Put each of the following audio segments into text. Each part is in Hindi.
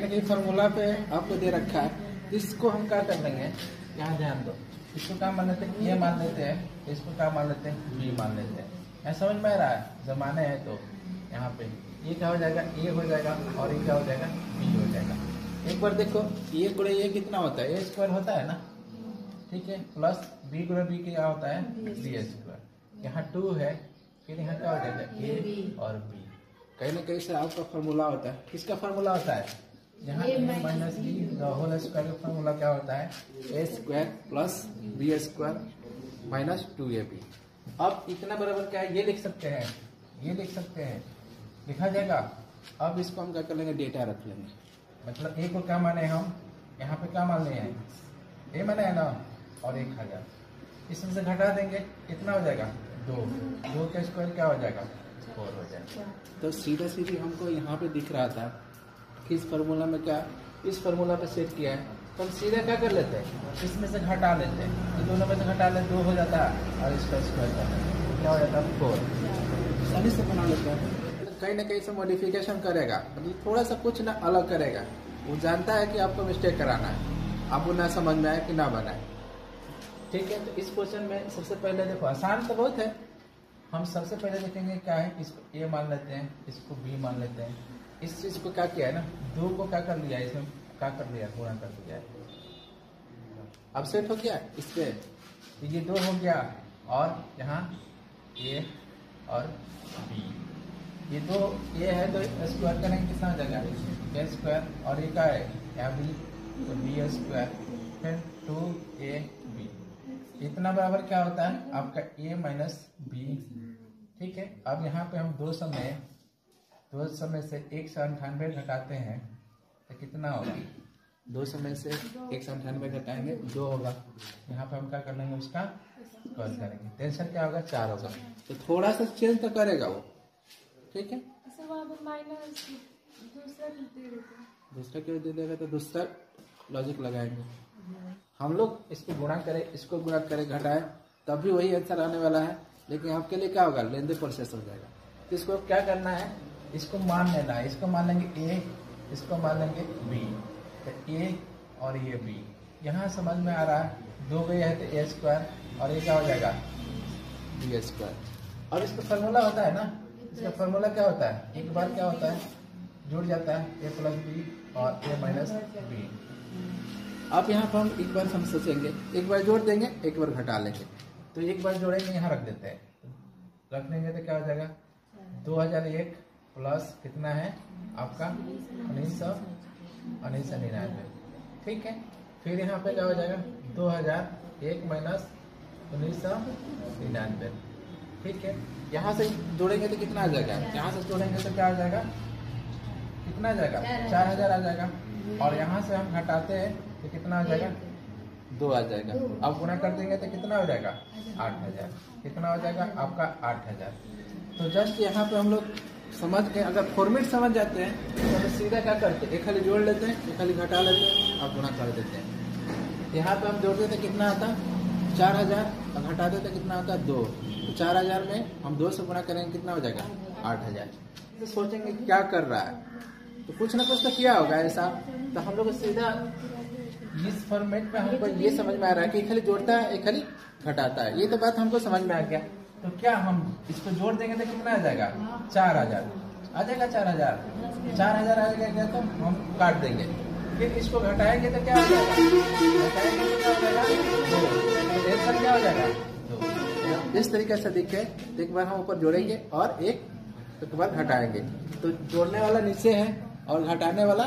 कहीं फार्मूला पे आपको दे रखा है, इसको हम क्या कर लेंगे, यहाँ ध्यान दो, इसको क्या मान लेते हैं, ए मान लेते हैं, इसको क्या मान लेते हैं, बी मान लेते हैं। यहाँ समझ में आ रहा है, जब माने है तो यहाँ पे ये क्या हो जाएगा, ए हो जाएगा, और ये क्या हो जाएगा, बी हो जाएगा। एक बार देखो, ए गुणे ए कितना होता है, ए स्क्वायर होता है ना, ठीक है, प्लस बी गुणे बी क्या होता है, बी स्क्वायर। यहाँ 2 है, फिर यहाँ क्या हो जाएगा, ए और बी। कहीं ना कहीं से आपका फॉर्मूला होता है, किसका फॉर्मूला होता है, यहाँ a minus b whole square का फॉर्मूला क्या होता है, a square plus b square minus 2ab। अब इतना बराबर क्या है, ये लिख सकते हैं, ये लिख सकते हैं, लिखा जाएगा। अब इसको हम क्या कर लेंगे, डेटा रख लेंगे, मतलब ए को क्या माने हम, यहाँ पे क्या मान हैं, ए माने है ना, और 1000 इसमें से घटा देंगे, कितना हो जाएगा, 2 का स्क्वायर क्या हो जाएगा, 4 हो जाएगा। तो सीधा सीधी हमको यहाँ पे दिख रहा था कि इस फार्मूला में क्या, इस फार्मूला पे सेट किया है, तो हम सीधा क्या कर लेते हैं, इसमें से घटा लेते हैं, ये दोनों में से घटा ले 2 हो जाता है, और इसका स्क्वायर करते हैं, क्या हो जाता है, 4। आसानी से बना लेते हैं। तो कहीं ना कहीं से मॉडिफिकेशन करेगा, मतलब थोड़ा सा कुछ ना अलग करेगा। वो जानता है कि आपको मिस्टेक कराना है, आपको ना समझ में आए कि ना बनाए, ठीक है। तो इस क्वेश्चन में सबसे पहले देखो, आसान तो बहुत है, हम सबसे पहले देखेंगे क्या है, इसको ए मान लेते हैं, इसको बी मान लेते हैं। इस चीज को क्या किया है ना, 2 को क्या कर लिया है, इसमें क्या कर लिया, गुणा कर दिया है, अब सेट हो गया इस पे, तो ये 2 हो गया, और यहाँ ए और बी, ये 2 ए है तो स्क्वायर करेंगे, कितना हो जाएगा, ए स्क्वायर, और ये क्या है, यहाँ बी, तो बी स्क्वायर, फिर 2ab, इतना बराबर क्या होता है आपका a माइनस बी, ठीक है। अब यहाँ पे हम दो समय से 198 घटाते हैं तो कितना होगा, 2 समय से 198 घटाएंगे 2 होगा, यहाँ पे हम क्या कर लेंगे, उसका स्क्वायर करेंगे, टेंशन क्या होगा, 4 होगा। तो थोड़ा सा चेंज तो करेगा वो, ठीक है। दूसरा क्यों दे देगा, तो दूसरा लॉजिक लगाएंगे हम लोग, इसको गुणा करें, इसको गुणा करें, घटाएं, तब भी वही आंसर आने वाला है, लेकिन आपके लिए क्या होगा, लेंदी प्रोसेस हो जाएगा। तो इसको क्या करना है, इसको मान लेना है, इसको मान लेंगे ए, इसको मान लेंगे बी, तो ए और ये बी, यहाँ समझ में आ रहा है, 2 गए है तो ए स्क्वायर, और ये क्या हो जाएगा, बी स्क्वायर। और इसका फॉर्मूला होता है ना, इसका फॉर्मूला क्या होता है, एक बार क्या होता है, जुड़ जाता है, ए प्लस बी और ए माइनस बी। अब यहाँ पर हम एक बार हम सोचेंगे, एक बार जोड़ देंगे, एक बार घटा लेंगे, तो एक बार जोड़ेंगे, यहाँ रख देते हैं, रख देंगे तो क्या हो जाएगा, 2001 प्लस कितना है आपका 1999, ठीक है। फिर यहाँ पे क्या हो जाएगा, 2001 माइनस 1999, ठीक है। यहाँ से जोड़ेंगे तो कितना आ जाएगा, यहाँ से जोड़ेंगे तो क्या आ जाएगा, कितना आ जाएगा, 4000 आ जाएगा, और यहाँ से हम घटाते हैं तो कितना हो जाएगा, 2 आ जाएगा। अब गुणा कर देंगे तो कितना हो जाएगा, 8000, कितना हो जाएगा आपका 8000। तो जस्ट यहाँ पे हम लोग समझ गए, अगर फॉर्मेट समझ जाते हैं तो सीधा क्या करते हैं, एक खाली जोड़ लेते हैं, एक खाली घटा लेते हैं और गुणा कर देते हैं। यहाँ पे हम जोड़ते थे कितना आता, 4000, और घटा देते कितना आता, 2। तो 4000 में हम 2 से गुणा करेंगे, कितना हो जाएगा, 8000। तो सोचेंगे क्या कर रहा है, तो कुछ ना कुछ तो किया होगा ऐसा। तो हम लोग सीधा इस फॉर्मेट में हमको ये समझ में आ रहा है कि एक खाली जोड़ता है, एक खाली घटाता है, ये तो बात हमको समझ में आ गया। तो क्या हम इसको जोड़ देंगे तो कितना आ जाएगा, 4000 आ जाएगा, 4000 आ जाएगा, तो हम काट देंगे। फिर इसको घटाएंगे तो क्या हो जाएगा, घटाएंगे तो क्या हो जाएगा, 2, क्या हो जाएगा, 2। इस तरीके से दिखे, एक बार हम ऊपर जोड़ेंगे और एक बार घटाएंगे, तो जोड़ने वाला नीचे है और घटाने वाला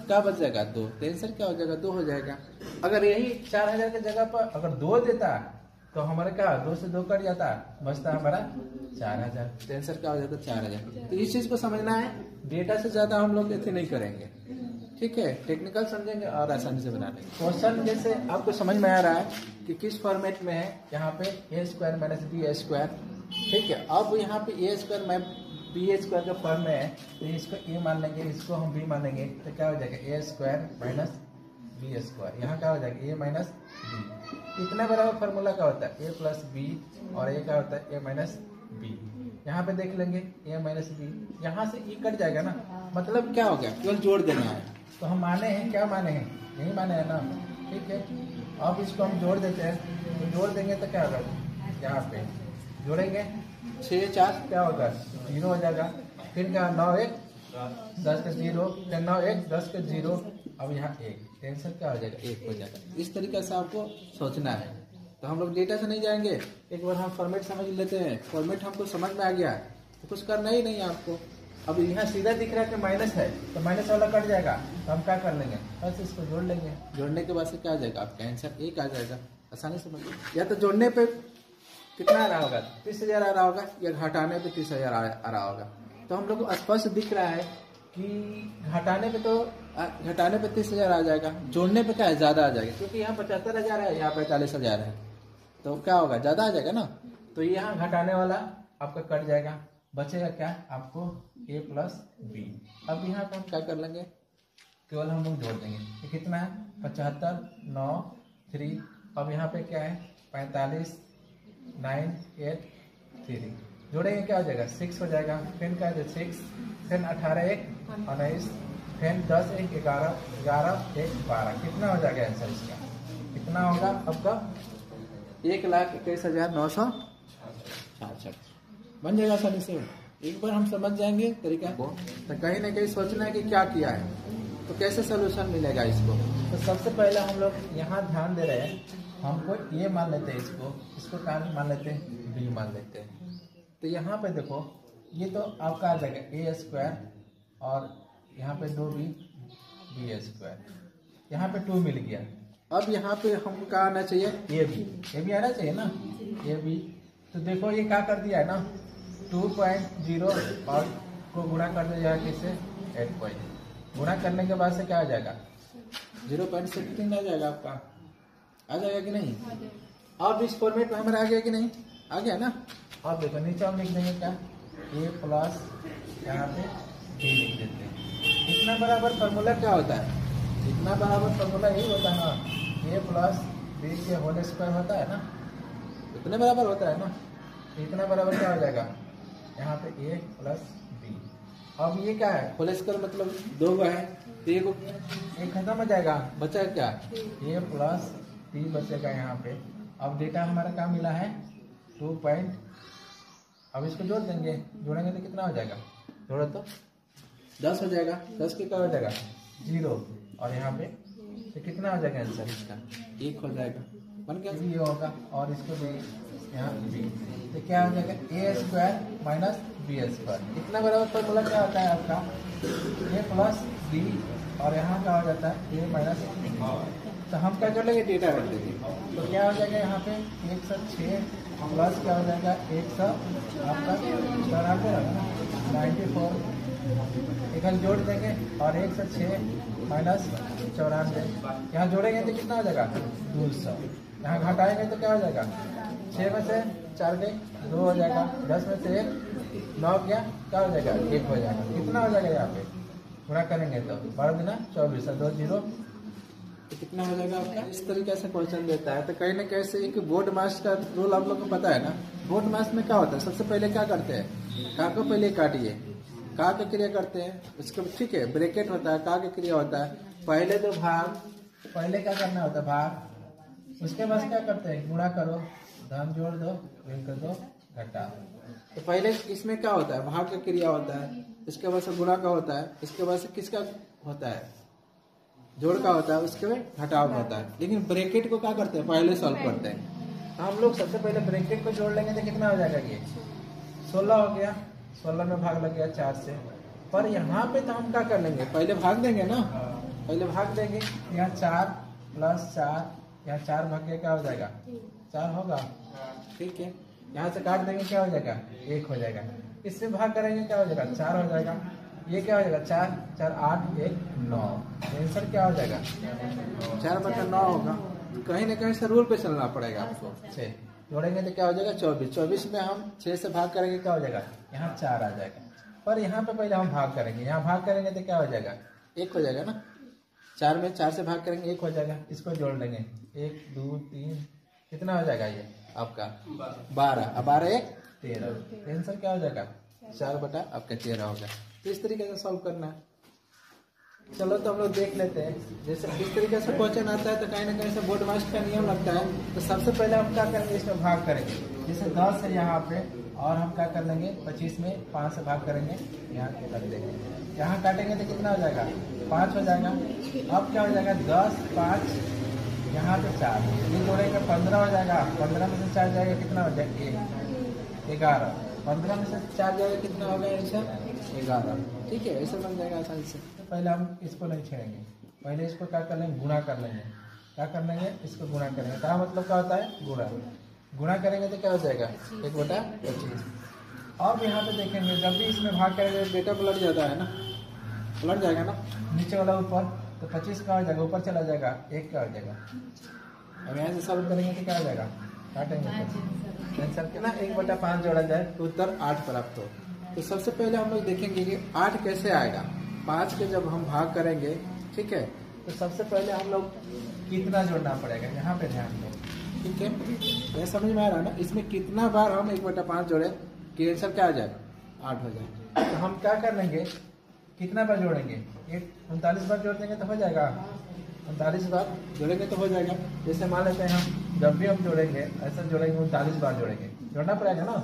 क्या बच जाएगा, 2। तो आंसर क्या हो जाएगा, 2 हो जाएगा। अगर यही 4000 की जगह पर अगर 2 देता तो हमारे क्या, 2 से 2 कट जाता, बचता हमारा 4000। तो आंसर क्या हो जाता, 4000। तो इस चीज को समझना है, डेटा से ज्यादा हम लोग ऐसे नहीं करेंगे, ठीक है, टेक्निकल समझेंगे और आसानी से बना लेंगे। क्वेश्चन जैसे आपको समझ में आ रहा है कि किस फॉर्मेट में है, यहाँ पे ए स्क्वायर माइनस बी स्क्वायर, ठीक है। अब यहाँ पे ए स्क्वायर माइनस बी स्क्वायर का फॉर्म में है, तो इसको ए मान लेंगे, इसको हम बी मान लेंगे, तो क्या हो जाएगा, ए स्क्वायर माइनस बी स्क्वायर, यहाँ क्या हो जाएगा, ए माइनस बी। इतना बराबर फार्मूला क्या होता है, ए प्लस बी, और ए क्या होता है, ए माइनस बी। यहाँ पे देख लेंगे ए माइनस बी, यहाँ से ई कट जाएगा ना, मतलब क्या हो गया, केवल जोड़ देना है, तो हम माने हैं, क्या माने हैं, यही माने हैं ना, ठीक है। अब इसको हम जोड़ देते हैं, तो जोड़ देंगे तो क्या होगा, यहाँ पे जोड़ेंगे 6 4 क्या होगा 0 हो जाएगा, फिर क्या 9 1 10 के 0, फिर 9 1 10 के 0, अब यहाँ 1, आंसर क्या हो जाएगा 1 हो जाएगा। इस तरीके से आपको सोचना है। तो हम लोग डेटा से नहीं जाएंगे, एक बार हम फॉर्मेट समझ लेते हैं। फॉर्मेट हमको समझ में आ गया तो कुछ करना ही नहीं है आपको। अब यहाँ सीधा दिख रहा है कि माइनस है, तो माइनस वाला कट जाएगा, तो हम क्या कर लेंगे, बस इसको जोड़ लेंगे। जोड़ने के बाद से क्या आ जाएगा, आपका आंसर 1 आ जाएगा। आसानी से समझिए। या तो जोड़ने पे कितना आ रहा होगा 30,000 आ रहा होगा, या घटाने पे 30,000 आ रहा होगा। तो हम लोग को स्पष्ट दिख रहा है कि घटाने पे 30,000 आ जाएगा, जोड़ने पे क्या है ज़्यादा आ जाएगा, क्योंकि यहाँ 75,000 है, यहाँ 45,000 है, तो क्या होगा ज़्यादा आ जाएगा ना। तो यहाँ घटाने वाला आपका कट जाएगा, बचेगा क्या आपको a प्लस बी। अब यहाँ पे हम क्या कर लेंगे, केवल हम लोग जोड़ देंगे। ये कितना है 75 9 3, अब यहाँ पे क्या है 45 9 8 3, जोड़ेंगे क्या हो जाएगा 6 हो जाएगा। फिर क्या है 6, फिर 18 1 19, फिर 10 1 11 11 1 12, कितना हो जाएगा आंसर इसका, कितना होगा आपका 1,21,966 बन जाएगा आसानी से। एक बार हम समझ जाएंगे तरीका को, तो कहीं ना कहीं सोचना है कि क्या किया है, तो कैसे सोल्यूशन मिलेगा इसको। तो सबसे पहले हम लोग यहाँ ध्यान दे रहे हैं, हमको ये मान लेते हैं, इसको क्या मान लेते हैं, बी मान लेते हैं। तो यहाँ पे देखो ये तो आपका आ जाएगा a स्क्वायर, और यहाँ पे 2b b स्क्वायर, यहाँ पे 2 मिल गया। अब यहाँ पे हमको क्या आना चाहिए, ए बी आना चाहिए ना, ए बी। तो देखो ये क्या कर दिया है ना 2.0, और को गुणा कर दिया जाएगा किससे 8 पॉइंट, गुणा करने के बाद से क्या आ जाएगा 0.16 आ जाएगा आपका, आ जाएगा कि नहीं। अब इस फॉर्मेट में हमारा आ गया कि नहीं, आ गया ना। अब देखो नीचे हम लिख देंगे क्या a प्लस यहाँ पे b लिख देते हैं। इतना बराबर फार्मूला क्या होता है, इतना बराबर फार्मूला यही होता है ना, a प्लस b के होल स्क्वायर होता है ना, इतने बराबर होता है ना। इतना बराबर क्या हो जाएगा यहाँ पे a प्लस b। अब ये क्या है होल स्क्वायर मतलब 2 है, तो एक खत्म हो जाएगा, बचा क्या a प्लस b बचेगा यहाँ पे। अब डेटा हमारा क्या मिला है 2 पॉइंट, अब इसको जोड़ देंगे, जोड़ेंगे तो कितना हो जाएगा, जोड़ो तो 10 हो जाएगा, 10 के क्या हो जाएगा 0, और यहाँ पे तो कितना हो जाएगा आंसर इसका 1 हो जाएगा, बन गया ये होगा। और इसको भी यहाँ बी, तो क्या हो जाएगा a square minus B square. इतना बराबर फॉर्मूला क्या होता है आपका a प्लस बी, और यहाँ क्या हो जाता है a माइनस बी। तो हम क्या कर लेंगे डेटा रख देंगे, तो क्या हो जाएगा यहाँ पे 106 प्लस क्या हो जाएगा 100 आपका 94 इधर जोड़ देंगे, और 106 माइनस 94, यहाँ जोड़ेंगे तो कितना हो जाएगा 200। यहाँ घटाएंगे तो क्या हो जाएगा 6 में से 4 गए 2 हो जाएगा, 10 में से 1 9 गया क्या हो जाएगा 1 हो जाएगा। कितना हो जाएगा यहाँ पे पूरा करेंगे तो 12 गुना 24 2 0, तो कितना हो जाएगा आपका। इस तरीके से क्वेश्चन देता है। तो कहीं ना कहीं से एक बोर्ड मास का रूल आप लोग को पता है ना, बोर्ड मास में क्या होता है, सबसे पहले क्या करते हैं का को पहले काटिए, का का क्रिया करते हैं, उसको ठीक है ब्रैकेट होता है, का का क्रिया होता है, पहले तो भाग, पहले क्या करना होता है भाग, उसके बाद क्या करते हैं गुणा करो, धन जोड़ दो, ऋण कर दो, घटा। तो पहले इसमें क्या होता है भाग का क्रिया होता है, इसके बाद से गुणा का होता है, इसके बाद से किसका होता है जोड़ का होता है, उसके बाद घटाव होता है। लेकिन ब्रैकेट को क्या करते हैं पहले सॉल्व करते हैं। तो हम लोग सबसे पहले ब्रैकेट को जोड़ लेंगे तो कितना हो जाएगा ये 16 हो गया, 16 में भाग लग गया 4 से। पर यहाँ पे तो हम क्या कर लेंगे पहले भाग देंगे ना, पहले भाग देंगे, यहाँ 4 प्लस 4, यहाँ 4 भाग के क्या हो जाएगा 4 होगा, ठीक है। यहाँ से काट देंगे क्या हो जाएगा 1 हो जाएगा, इससे भाग करेंगे क्या हो जाएगा 4 हो जाएगा, ये क्या हो जाएगा 4 4 8 1 9, आंसर क्या हो जाएगा 4/9 होगा। कहीं ना कहीं से रूल पे चलना पड़ेगा आपको। 6 जोड़ेंगे तो क्या हो जाएगा 24, 24 में हम 6 से भाग करेंगे क्या हो जाएगा यहाँ 4 आ जाएगा। पर यहाँ पे पहले हम भाग करेंगे, यहाँ भाग करेंगे तो क्या हो जाएगा 1 हो जाएगा ना, 4 में 4 से भाग करेंगे 1 हो जाएगा, इसको जोड़ लेंगे 1 2 3, कितना हो जाएगा ये आपका 12, अब 12 1 13, आंसर क्या हो जाएगा 4/13 होगा। तो इस तरीके से सॉल्व करना है। चलो तो हम लोग देख लेते हैं, जैसे किस तरीके से क्वेश्चन आता है तो कहीं ना कहीं से बोर्ड मास्टर का नियम लगता है। तो सबसे पहले हम क्या करेंगे, इसमें भाग करेंगे। जैसे 10 है यहाँ पे, और हम क्या कर लेंगे 25 में 5 से भाग करेंगे, यहाँ रख देंगे। यहाँ काटेंगे तो कितना हो जाएगा, 5 हो जाएगा। अब क्या हो जाएगा, 10, 5, यहाँ पे 4, ये जोड़ेंगे 15 हो जाएगा। 15 में से 4 जाएगा, कितना हो जाएगा, 11। 15 में से 4 जाएगा, कितना हो गया आंसर, 11। ठीक है, ऐसे बन जाएगा आसानी से। पहले हम इसको नहीं छेड़ेंगे, पहले इसको क्या कर लेंगे, गुणा कर लेंगे। क्या कर लेंगे, इसको गुणा करेंगे। क्या मतलब क्या होता है, गुणा। गुणा करेंगे तो क्या हो जाएगा, 1/25। अब यहाँ पे देखेंगे, जब भी इसमें भाग करेंगे बेटा पलट जाता है ना, पलट जाएगा ना, नीचे वाला ऊपर, तो 25 का हो जाएगा, ऊपर चला जाएगा, 1 का हो जाएगा। अब यहाँ से सॉल्व करेंगे तो क्या हो जाएगा, काटेंगे आंसर के ना 1/5 जोड़ा जाए तो उत्तर 8 प्राप्त हो। तो सबसे पहले हम लोग देखेंगे कि 8 कैसे आएगा। 5 के जब हम भाग करेंगे, ठीक है, तो सबसे पहले हम लोग कितना जोड़ना पड़ेगा, यहाँ पे ध्यान दो। ठीक है, ये समझ में आ रहा है ना, इसमें कितना बार हम 1/5 जोड़े कि आंसर क्या आ जाए, 8 हो जाए। तो हम क्या कर लेंगे, कितना बार जोड़ेंगे, 39 बार जोड़ देंगे तो हो जाएगा। 39 बार जोड़ेंगे तो हो जाएगा। जैसे मान लेते हैं हम जब भी हम जोड़ेंगे ऐसा जोड़ेंगे, 39 बार जोड़ेंगे, जोड़ना पड़ेगा ना।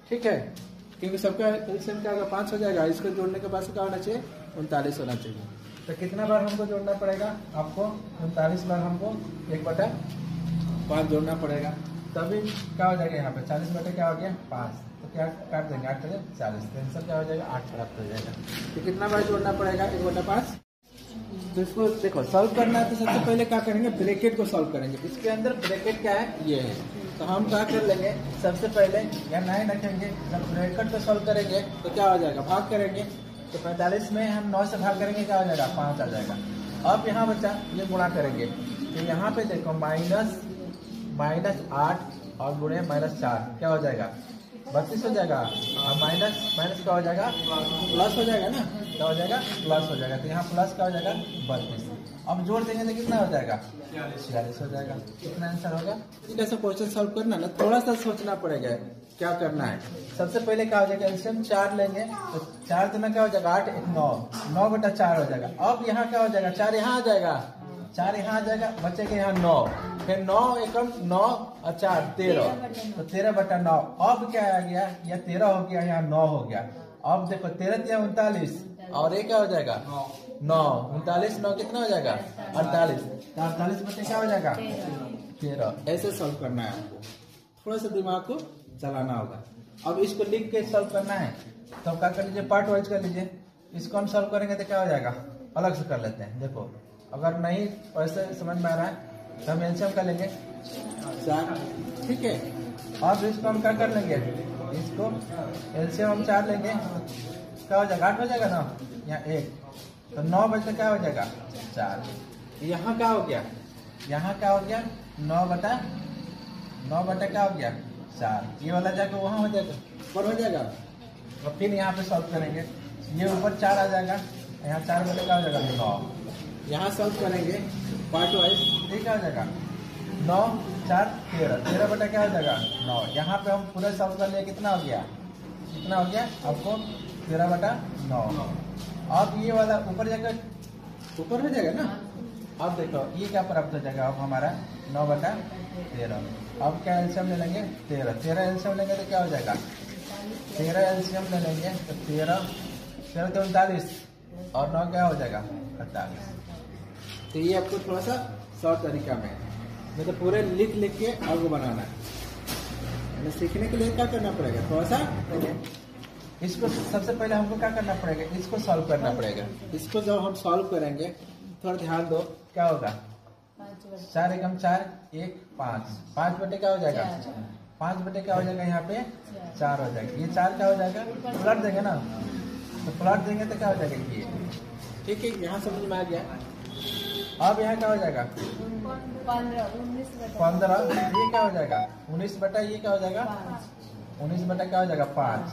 ठीक है, क्योंकि सबका एलसीएम क्या होगा, 5 हो जाएगा। इसको जोड़ने के बाद से क्या होना चाहिए, 39 होना चाहिए। तो कितना बार हमको जोड़ना पड़ेगा, आपको 39 बार हमको 1/5 जोड़ना पड़ेगा। तभी क्या हो जाएगा, यहाँ पे 40 बटे क्या हो गया 5, तो क्या काट देंगे 8 करें 40, तो आंसर क्या हो जाएगा, 8 प्राप्त हो जाएगा। तो कितना बार जोड़ना पड़ेगा, 1/5। तो इसको देखो सॉल्व करना है, तो सबसे पहले क्या करेंगे, ब्रैकेट को सॉल्व करेंगे। इसके अंदर ब्रैकेट क्या है, ये है। तो हम क्या कर लेंगे, सबसे पहले या 9 रखेंगे। जब ब्रैकेट को सॉल्व करेंगे तो क्या हो जाएगा, भाग करेंगे। तो 45 में हम 9 से भाग करेंगे, क्या हो जाएगा, 5 आ जाएगा। अब यहाँ बच्चा ये गुणा करेंगे, तो यहाँ पे देखो -8 और गुणे -4 क्या हो जाएगा, 32 हो जाएगा। और माइनस क्या हो जाएगा, प्लस हो जाएगा ना, क्या हो जाएगा, प्लस हो जाएगा। तो यहाँ प्लस क्या हो जाएगा, 32। अब जोड़ देंगे तो कितना हो जाएगा, 46 हो जाएगा। कितना आंसर होगा। ठीक है, ऐसा क्वेश्चन सॉल्व करना ना थोड़ा सा सोचना पड़ेगा क्या करना है। सबसे पहले क्या हो जाएगा, एलसीएम 4 लेंगे, तो 4 दूना क्या हो जाएगा 8, 1 9, 9/4 हो जाएगा। अब यहाँ क्या हो जाएगा, 4 यहाँ आ जाएगा, 4 यहाँ आ जाएगा, बचेगा यहाँ 9, फिर 9 एकम 9 और 4 13, तो 13/9। अब क्या आ गया, या 13 हो गया, यहाँ 9 हो गया। अब देखो 13 या 39 और ये क्या हो जाएगा 9, 39 9 कितना हो जाएगा 48, 48 बटे क्या हो जाएगा 13। ऐसे सॉल्व करना है आपको, थोड़ा सा दिमाग को चलाना होगा। अब इसको लिख के सॉल्व करना है, तो क्या कर लीजिए, पार्ट वाइज कर लीजिए। इसको हम सॉल्व करेंगे तो क्या हो जाएगा, अलग से कर लेते हैं। देखो अगर नहीं वैसे समझ में आ रहा है तो हम एलसीएम कर लेंगे 4, ठीक है। अब इसको हम क्या कर लेंगे, इसको एलसीएम हम 4 लेंगे, क्या हो जाएगा 8 हो जाएगा ना, यहाँ 1, तो 9 बजे क्या हो जाएगा 4। यहाँ क्या हो गया, यहाँ क्या हो गया 9 बटा क्या हो गया 4। ये वाला जाकर वहाँ हो जाएगा, ऊपर हो जाएगा। और फिर यहाँ पे सॉल्व करेंगे, ये ऊपर 4 आ जाएगा, यहाँ 4 बटे क्या हो जाएगा 9। यहाँ सॉल्व करेंगे पार्ट वाइज, ये क्या हो जाएगा 9 4 13, 13 बटा क्या हो जाएगा 9। यहाँ पे हम पूरा सॉल्व कर लिए, कितना हो गया, कितना हो गया आपको 13/9। अब ये वाला ऊपर जाकर ऊपर हो जाएगा ना। अब देखो ये क्या प्राप्त हो जाएगा, अब हमारा 9/13। अब क्या एलसीएम ले लेंगे 13 एलसीएम लेंगे तो क्या हो जाएगा 13 एलसीएम ले लेंगे तो 13 तो 39 और 9 क्या हो जाएगा 48। तो ये आपको थोड़ा सा शॉर्ट तरीका में मतलब पूरे लिख के आगे बनाना है। सीखने के लिए क्या करना पड़ेगा, थोड़ा सा इसको सबसे पहले हमको क्या करना पड़ेगा, इसको सॉल्व करना पड़ेगा। इसको जब हम सॉल्व करेंगे थोड़ा ध्यान दो, क्या होगा 4 एकम 4 1 5, 5 बटे क्या हो जाएगा 5 बटे क्या हो जाएगा, यहाँ पे 4 हो जाएगा। ये 4 क्या हो जाएगा, पलट देंगे ना, तो पलट देंगे तो क्या हो जाएगा ये, ठीक है। यहाँ समझ में आ गया। अब यहाँ क्या हो जाएगा 15, ये क्या हो जाएगा 19 बटा ये क्या हो जाएगा 19 बटा क्या हो जाएगा 5।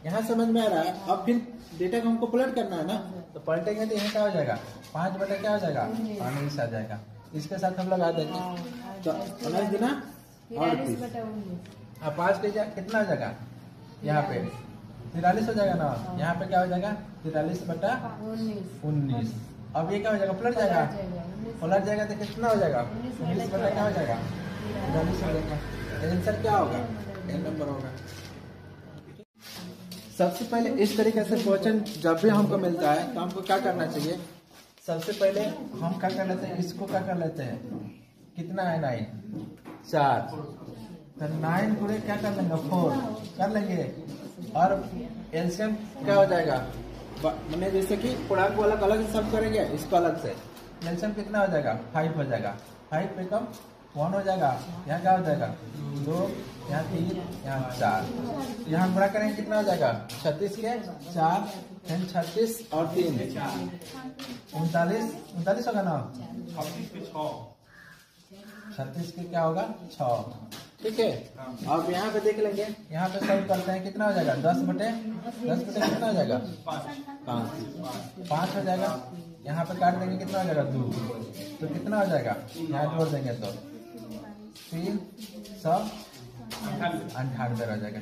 यहाँ समझ में आ रहा है। अब फिर डेटा को हमको पलट करना है ना, तो पलटेंगे तो यहाँ क्या हो जाएगा 5 बटा क्या हो जाएगा 19 आ जाएगा। इसके साथ हम लगा देंगे तो 19 गुना 38, 5 के कितना हो जाएगा यहाँ पे 43 हो जाएगा ना। यहाँ पे क्या हो जाएगा 43/19। अब ये क्या हो जाएगा, पलट जाएगा। पलट जाएगा तो कितना हो जाएगा, 19 बटा क्या हो जाएगा, 42 हो जाएगा। आंसर क्या होगा, ए नंबर होगा। सबसे पहले इस तरीके से क्वेश्चन जब भी हमको मिलता है तो हमको क्या करना चाहिए, सबसे पहले हम क्या कर लेते हैं, इसको क्या कर लेते हैं, कितना है 9, 4, तो 9 पूरे क्या कर लेंगे, 4 कर लेंगे। और एलसीएम क्या हो जाएगा, मैंने जैसे कि पूर्णांक वाला अलग से सब करेंगे, इसको अलग से एलसीएम कितना हो जाएगा, 5 हो जाएगा। 5 पे कम 1 हो जाएगा, यहाँ क्या हो जाएगा 2, यहाँ 3, यहाँ 4, यहाँ गुणा करेंगे कितना हो जाएगा, 36 के 4, 36 और 3 39 होगा ना, 36 के क्या होगा 6, ठीक है। अब यहाँ पे देख लेंगे, यहाँ पे सॉल्व करते हैं, कितना हो जाएगा 10 बटे कितना हो जाएगा 5 हो जाएगा। यहाँ पे काट देंगे कितना हो जाएगा 2, तो कितना हो जाएगा, यहाँ जोड़ देंगे तो 398 हो जाएगा।